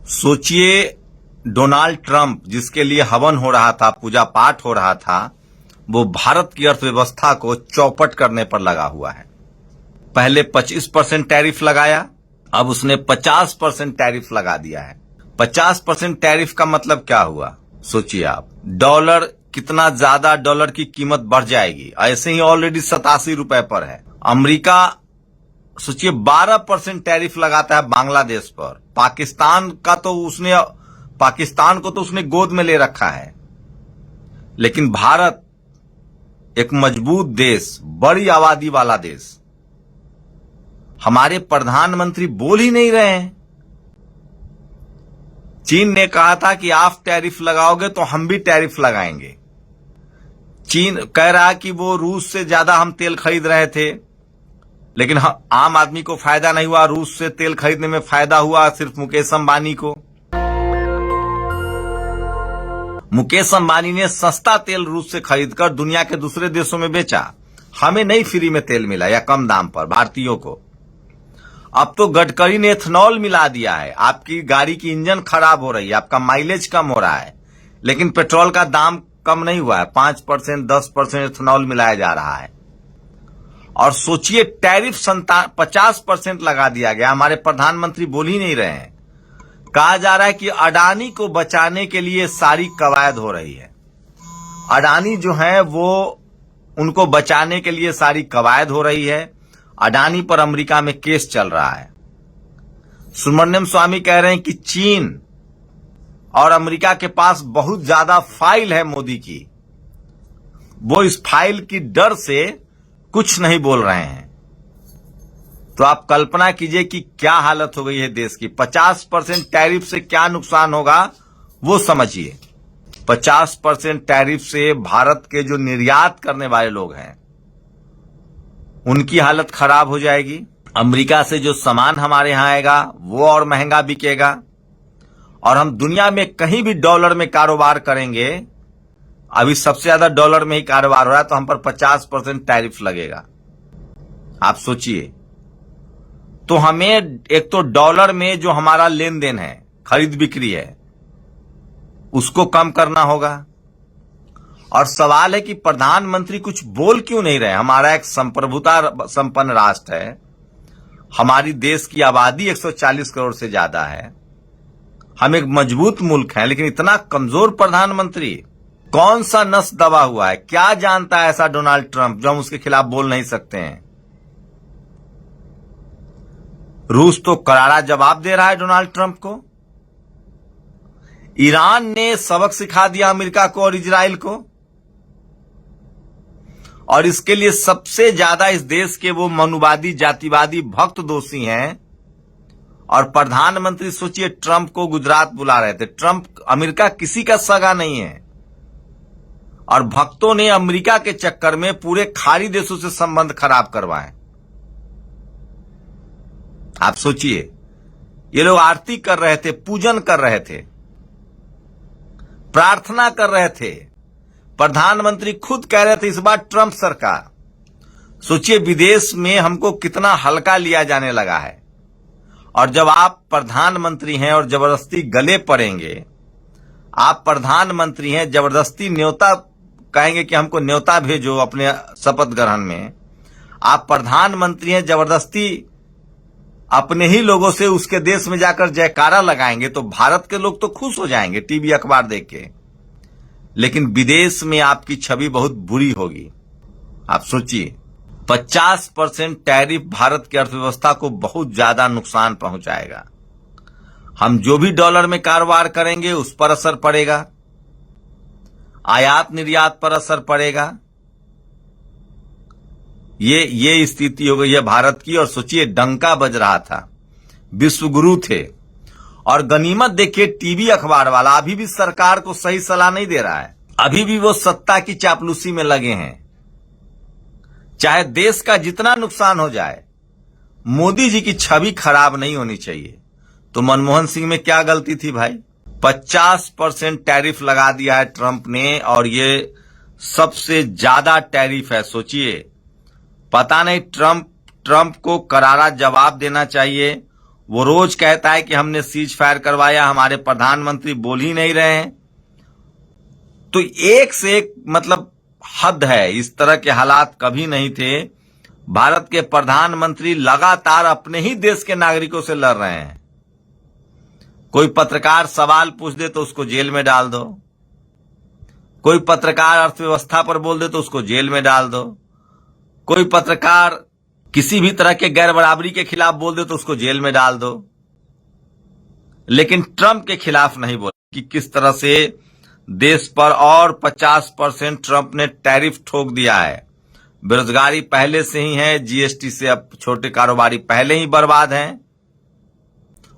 सोचिए, Donald Trump जिसके लिए हवन हो रहा था, पूजा पाठ हो रहा था, वो भारत की अर्थव्यवस्था को चौपट करने पर लगा हुआ है। पहले 25% टैरिफ लगाया, अब उसने 50% टैरिफ लगा दिया है। 50% टैरिफ का मतलब क्या हुआ? सोचिए आप, डॉलर कितना ज्यादा, डॉलर की कीमत बढ़ जाएगी। ऐसे ही ऑलरेडी 87 रुपए पर है। अमेरिका सोचिए 12% टैरिफ लगाता है बांग्लादेश पर। पाकिस्तान को तो उसने गोद में ले रखा है। लेकिन भारत एक मजबूत देश, बड़ी आबादी वाला देश, हमारे प्रधानमंत्री बोल ही नहीं रहे हैं। चीन ने कहा था कि आप टैरिफ लगाओगे तो हम भी टैरिफ लगाएंगे। चीन कह रहा है कि वो रूस से ज्यादा हम तेल खरीद रहे थे, लेकिन आम आदमी को फायदा नहीं हुआ। रूस से तेल खरीदने में फायदा हुआ सिर्फ मुकेश अंबानी को। मुकेश अंबानी ने सस्ता तेल रूस से खरीदकर दुनिया के दूसरे देशों में बेचा। हमें नहीं फ्री में तेल मिला या कम दाम पर, भारतीयों को। अब तो गडकरी ने एथनॉल मिला दिया है। आपकी गाड़ी की इंजन खराब हो रही है, आपका माइलेज कम हो रहा है, लेकिन पेट्रोल का दाम कम नहीं हुआ है। 5%, 10% एथनॉल मिलाया जा रहा है। और सोचिए, टैरिफ 50% लगा दिया गया। हमारे प्रधानमंत्री बोल ही नहीं रहे हैं। कहा जा रहा है कि अडानी को बचाने के लिए सारी कवायद हो रही है। अडानी जो है वो, उनको बचाने के लिए सारी कवायद हो रही है। अडानी पर अमेरिका में केस चल रहा है। सुब्रमण्यम स्वामी कह रहे हैं कि चीन और अमेरिका के पास बहुत ज्यादा फाइल है मोदी की। वो इस फाइल की डर से कुछ नहीं बोल रहे हैं। तो आप कल्पना कीजिए कि क्या हालत हो गई है देश की। 50% टैरिफ से क्या नुकसान होगा वो समझिए। 50% टैरिफ से भारत के जो निर्यात करने वाले लोग हैं उनकी हालत खराब हो जाएगी। अमेरिका से जो सामान हमारे यहां आएगा वो और महंगा बिकेगा। और हम दुनिया में कहीं भी डॉलर में कारोबार करेंगे, अभी सबसे ज्यादा डॉलर में ही कारोबार हो रहा है, तो हम पर 50% टैरिफ लगेगा। आप सोचिए, तो हमें एक तो डॉलर में जो हमारा लेन देन है, खरीद बिक्री है, उसको कम करना होगा। और सवाल है कि प्रधानमंत्री कुछ बोल क्यों नहीं रहे। हमारा एक संप्रभुता संपन्न राष्ट्र है। हमारी देश की आबादी 140 करोड़ से ज्यादा है। हम एक मजबूत मुल्क हैं, लेकिन इतना कमजोर प्रधानमंत्री। कौन सा नस दबा हुआ है? क्या जानता है ऐसा डोनाल्ड ट्रंप जो हम उसके खिलाफ बोल नहीं सकते हैं? रूस तो करारा जवाब दे रहा है डोनाल्ड ट्रंप को। ईरान ने सबक सिखा दिया अमेरिका को और इजराइल को। और इसके लिए सबसे ज्यादा इस देश के वो मनुवादी, जातिवादी भक्त दोषी हैं। और प्रधानमंत्री सोचिए, ट्रंप को गुजरात बुला रहे थे। ट्रंप, अमेरिका किसी का सगा नहीं है। और भक्तों ने अमेरिका के चक्कर में पूरे खाड़ी देशों से संबंध खराब करवाए। आप सोचिए, ये लोग आरती कर रहे थे, पूजन कर रहे थे, प्रार्थना कर रहे थे। प्रधानमंत्री खुद कह रहे थे इस बार ट्रंप सरकार। सोचिए, विदेश में हमको कितना हल्का लिया जाने लगा है। और जब आप प्रधानमंत्री हैं और जबरदस्ती गले पड़ेंगे, आप प्रधानमंत्री हैं, जबरदस्ती न्योता कहेंगे कि हमको न्योता भेजो अपने शपथ ग्रहण में। आप प्रधानमंत्री हैं, जबरदस्ती अपने ही लोगों से उसके देश में जाकर जयकारा लगाएंगे, तो भारत के लोग तो खुश हो जाएंगे टीवी अखबार देख के। लेकिन विदेश में आपकी छवि बहुत बुरी होगी। आप सोचिए, 50% टैरिफ भारत की अर्थव्यवस्था को बहुत ज्यादा नुकसान पहुंचाएगा। हम जो भी डॉलर में कारोबार करेंगे उस पर असर पड़ेगा। आयात निर्यात पर असर पड़ेगा। ये स्थिति हो गई है भारत की। और सोचिए, डंका बज रहा था, विश्वगुरु थे, और गनीमत देखिए, टीवी अखबार वाला अभी भी सरकार को सही सलाह नहीं दे रहा है। अभी भी वो सत्ता की चापलूसी में लगे हैं। चाहे देश का जितना नुकसान हो जाए, मोदी जी की छवि खराब नहीं होनी चाहिए। तो मनमोहन सिंह में क्या गलती थी भाई? 50% टैरिफ लगा दिया है ट्रंप ने, और ये सबसे ज्यादा टैरिफ है। सोचिए, पता नहीं, ट्रंप को करारा जवाब देना चाहिए। वो रोज कहता है कि हमने सीज फायर करवाया, हमारे प्रधानमंत्री बोल ही नहीं रहे हैं। तो एक से एक मतलब हद है, इस तरह के हालात कभी नहीं थे। भारत के प्रधानमंत्री लगातार अपने ही देश के नागरिकों से लड़ रहे हैं। कोई पत्रकार सवाल पूछ दे तो उसको जेल में डाल दो, कोई पत्रकार अर्थव्यवस्था पर बोल दे तो उसको जेल में डाल दो, कोई पत्रकार किसी भी तरह के गैर बराबरी के खिलाफ बोल दे तो उसको जेल में डाल दो। लेकिन ट्रंप के खिलाफ नहीं बोले कि किस तरह से देश पर और 50% ट्रंप ने टैरिफ ठोक दिया है। बेरोजगारी पहले से ही है, जीएसटी से अब छोटे कारोबारी पहले ही बर्बाद हैं,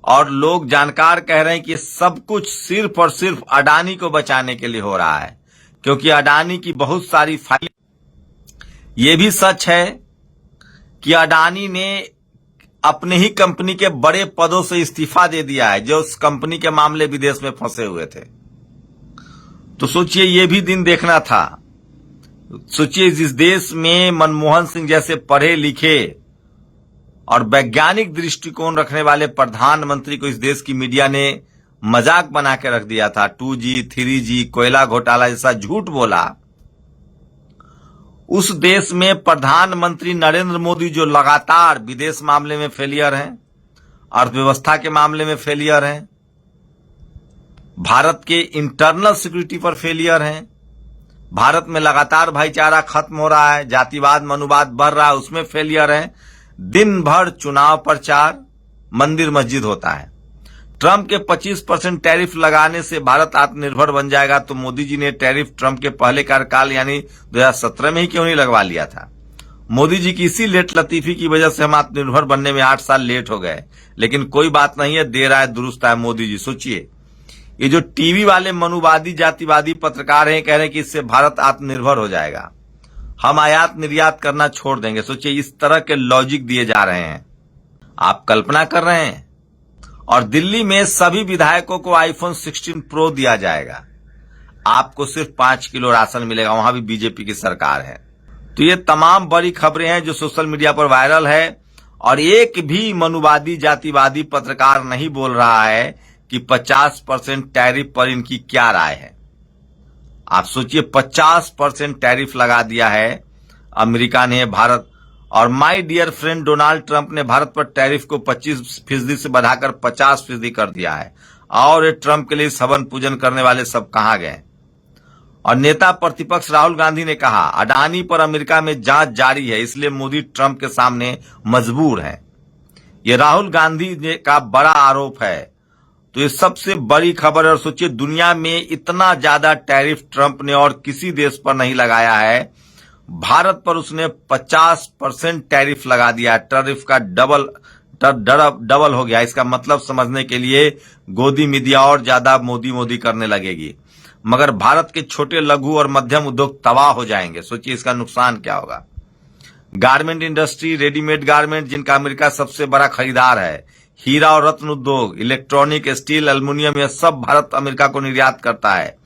और लोग जानकार कह रहे हैं कि सब कुछ सिर्फ और सिर्फ अडानी को बचाने के लिए हो रहा है, क्योंकि अडानी की बहुत सारी फाइल। यह भी सच है कि अडानी ने अपने ही कंपनी के बड़े पदों से इस्तीफा दे दिया है, जो उस कंपनी के मामले विदेश में फंसे हुए थे। तो सोचिए, यह भी दिन देखना था। सोचिए, जिस देश में मनमोहन सिंह जैसे पढ़े लिखे और वैज्ञानिक दृष्टिकोण रखने वाले प्रधानमंत्री को इस देश की मीडिया ने मजाक बना के रख दिया था, 2G 3G कोयला घोटाला जैसा झूठ बोला। उस देश में प्रधानमंत्री नरेंद्र मोदी जो लगातार विदेश मामले में फेलियर हैं, अर्थव्यवस्था के मामले में फेलियर हैं, भारत के इंटरनल सिक्योरिटी पर फेलियर हैं, भारत में लगातार भाईचारा खत्म हो रहा है, जातिवाद मनुवाद बढ़ रहा है, उसमें फेलियर है। दिन भर चुनाव प्रचार, मंदिर मस्जिद होता है। ट्रंप के 25% टैरिफ लगाने से भारत आत्मनिर्भर बन जाएगा, तो मोदी जी ने टैरिफ ट्रंप के पहले कार्यकाल यानी 2017 में ही क्यों नहीं लगवा लिया था। मोदी जी की इसी लेट लतीफी की वजह से हम आत्मनिर्भर बनने में 8 साल लेट हो गए। लेकिन कोई बात नहीं है, देर आए दुरुस्त आए मोदी जी। सोचिए, ये जो टीवी वाले मनुवादी जातिवादी पत्रकार हैं, कह रहे हैं कि इससे भारत आत्मनिर्भर हो जाएगा, हम आयात निर्यात करना छोड़ देंगे। सोचिए, इस तरह के लॉजिक दिए जा रहे हैं, आप कल्पना कर रहे हैं। और दिल्ली में सभी विधायकों को आईफोन 16 प्रो दिया जाएगा, आपको सिर्फ 5 किलो राशन मिलेगा, वहां भी बीजेपी की सरकार है। तो ये तमाम बड़ी खबरें हैं जो सोशल मीडिया पर वायरल है, और एक भी मनुवादी जातिवादी पत्रकार नहीं बोल रहा है कि 50% टैरिफ पर इनकी क्या राय है। आप सोचिए, 50% टैरिफ लगा दिया है अमेरिका ने, भारत। और my dear friend Donald Trump ने भारत पर टैरिफ को 25% से बढ़ाकर 50% कर दिया है। और ये ट्रंप के लिए हवन पूजन करने वाले सब कहां गए। और नेता प्रतिपक्ष राहुल गांधी ने कहा, अडानी पर अमेरिका में जांच जारी है, इसलिए मोदी ट्रंप के सामने मजबूर है। ये राहुल गांधी का बड़ा आरोप है। तो ये सबसे बड़ी खबर है। और सोचिए, दुनिया में इतना ज्यादा टैरिफ ट्रंप ने और किसी देश पर नहीं लगाया है। भारत पर उसने 50% टैरिफ लगा दिया। टैरिफ का डबल हो गया। इसका मतलब समझने के लिए गोदी मीडिया और ज्यादा मोदी मोदी करने लगेगी, मगर भारत के छोटे लघु और मध्यम उद्योग तबाह हो जाएंगे। सोचिए इसका नुकसान क्या होगा। गारमेंट इंडस्ट्री, रेडीमेड गारमेंट, जिनका अमेरिका सबसे बड़ा खरीदार है, हीरा और रत्न उद्योग, इलेक्ट्रॉनिक, स्टील, एल्युमिनियम, यह सब भारत अमेरिका को निर्यात करता है।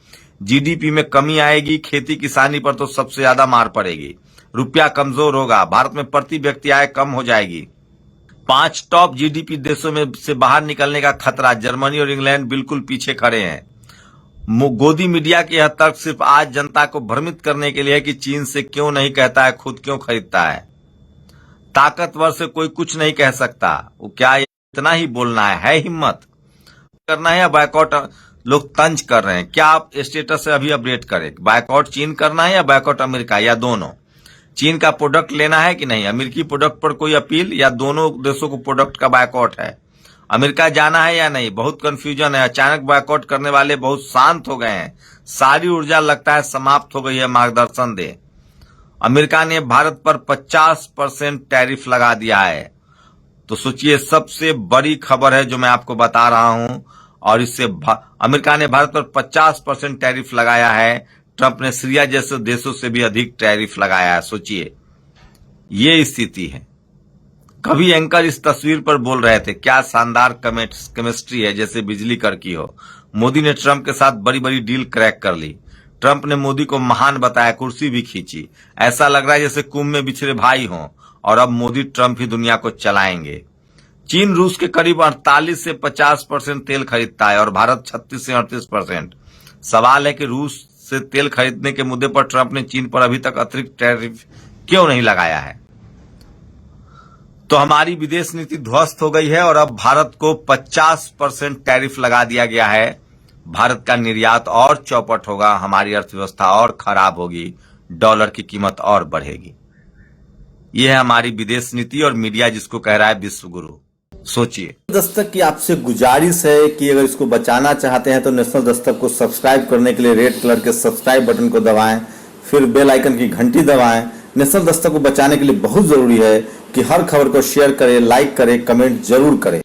जीडीपी में कमी आएगी, खेती किसानी पर तो सबसे ज्यादा मार पड़ेगी, रुपया कमजोर होगा, भारत में प्रति व्यक्ति आय कम हो जाएगी। 5 टॉप जीडीपी देशों में से बाहर निकलने का खतरा। जर्मनी और इंग्लैंड बिल्कुल पीछे खड़े हैं। गोदी मीडिया के यह तर्क सिर्फ आज जनता को भ्रमित करने के लिए है कि चीन से क्यों नहीं कहता है, खुद क्यों खरीदता है। ताकतवर से कोई कुछ नहीं कह सकता। वो क्या इतना ही बोलना है हिम्मत करना है या बायकॉट? लोग तंज कर रहे हैं। क्या आप स्टेटस से अभी अपडेट करें, बायकॉट चीन करना है या बायकॉट अमेरिका, या दोनों? चीन का प्रोडक्ट लेना है कि नहीं, अमेरिकी प्रोडक्ट पर कोई अपील, या दोनों देशों को प्रोडक्ट का बायकॉट है? अमेरिका जाना है या नहीं, बहुत कंफ्यूजन है। अचानक बायकॉट करने वाले बहुत शांत हो गए हैं। सारी ऊर्जा लगता है समाप्त हो गई है। मार्गदर्शन दे। अमेरिका ने भारत पर 50% टैरिफ लगा दिया है। तो सोचिए, सबसे बड़ी खबर है जो मैं आपको बता रहा हूं। और इससे अमेरिका ने भारत पर 50% टैरिफ लगाया है। ट्रंप ने सीरिया जैसे देशों से भी अधिक टैरिफ लगाया है। सोचिए, ये स्थिति है। कभी एंकर इस तस्वीर पर बोल रहे थे, क्या शानदार केमिस्ट्री है, जैसे बिजली कड़की हो। मोदी ने ट्रंप के साथ बड़ी बड़ी डील क्रैक कर ली। ट्रंप ने मोदी को महान बताया, कुर्सी भी खींची। ऐसा लग रहा है जैसे कुंभ में बिछड़े भाई हों, और अब मोदी ट्रंप ही दुनिया को चलाएंगे। चीन रूस के करीब 48 से 50% तेल खरीदता है और भारत 36 से 38%। सवाल है कि रूस से तेल खरीदने के मुद्दे पर ट्रंप ने चीन पर अभी तक अतिरिक्त टैरिफ क्यों नहीं लगाया है। तो हमारी विदेश नीति ध्वस्त हो गई है और अब भारत को 50% टैरिफ लगा दिया गया है। भारत का निर्यात और चौपट होगा, हमारी अर्थव्यवस्था और खराब होगी, डॉलर की कीमत और बढ़ेगी। यह है हमारी विदेश नीति और मीडिया जिसको कह रहा है विश्व गुरु। सोचिए। दस्तक की आपसे गुजारिश है कि अगर इसको बचाना चाहते हैं तो नेशनल दस्तक को सब्सक्राइब करने के लिए रेड कलर के सब्सक्राइब बटन को दबाएं, फिर बेल आइकन की घंटी दबाएं। नेशनल दस्तक को बचाने के लिए बहुत जरूरी है कि हर खबर को शेयर करें, लाइक करें, कमेंट जरूर करें।